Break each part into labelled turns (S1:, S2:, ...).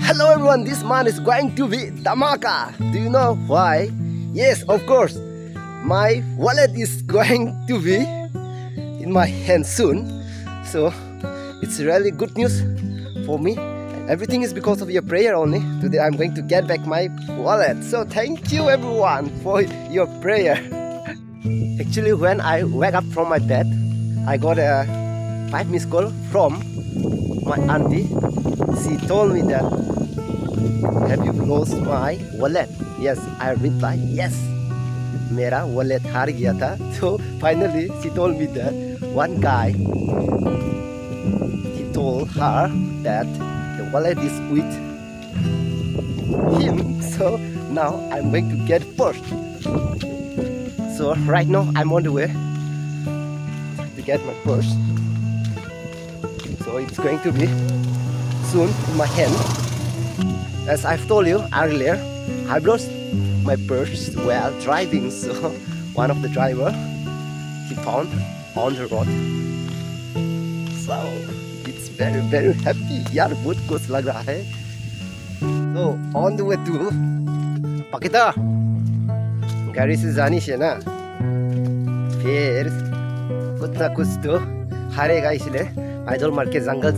S1: Hello everyone, this month is going to be Dhamaka. Do you know why? Yes, of course. My wallet is going to be in my hand soon. So it's really good news for me. Everything is because of your prayer only. Today I'm going to get back my wallet. So thank you everyone for your prayer. Actually, when I wake up from my bed, I got a 5 missed call from my auntie. She told me that, have you lost my wallet? Yes, I replied, yes. मेरा wallet हार गया था. So finally she told me that one guy, he told her that the wallet is with him. So now I'm going to get first. So right now I'm on the way to get my purse. So it's going to be soon in my hand. As I've told you earlier, I've lost my purse while driving. So one of the driver, he found on the road. So it's very happy. यार बहुत खुश लग रहा है. So on the way to Pakita, गाड़ी से जानी है ना, फिर कुछ ना कुछ तो हारेगा, इसलिए पैदल मार के जंगल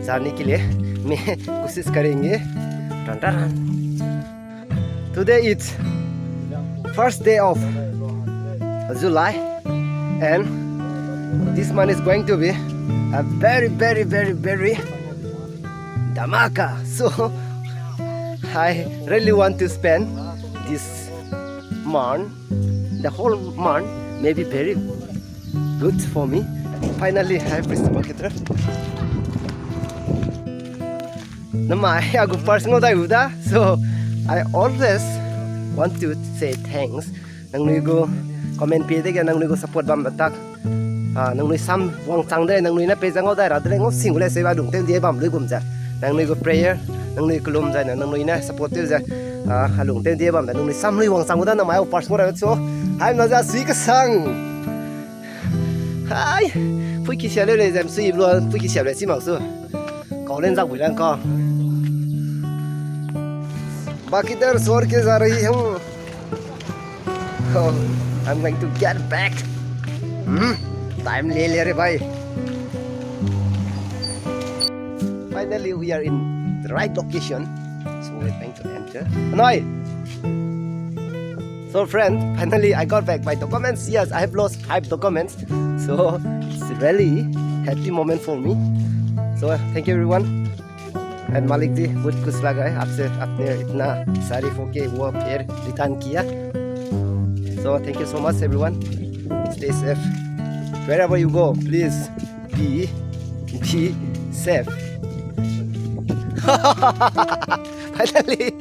S1: जाने के लिए मैं कोशिश करेंगे. Today it's first day of July and this month is going to be a very dhamaka. So I really want to spend this month, the whole month, maybe very good for me. Finally I have reached the bucket. Aku personal da. So I always want to say thanks. Nang nui go comment pe de nang nui go support bam tak. Nang nui sam wang chang de nang nui na pe jang da ra de ngok sing le se ba dung te de bam lui gum ja. Nang nui go prayer, nang nui kulum ja nang nui na support te ja. Halung te de bam nang nui sam lui wang chang da na mai personal da so. I'm not just sick sang. Hai, phui ki sia le le jam sui lo, phui ki sia le si mau su. Ko len ja bui lan ko. बाकी तरह सोर के जा रही हूँ. I'm going to get back. Time ले ले रे भाई. Finally we are in the right location, so we're going to enter. Noi. So friend, finally I got back my documents. Yes, I have lost 5 documents, so it's a really happy moment for me. So thank you everyone. And मालिक जी बहुत खुश लगा है आपसे, आपने इतना तारीफ हो के वो फिर रिटर्न किया. So thank you so much everyone. Stay safe. Wherever you go, please be safe. Finally.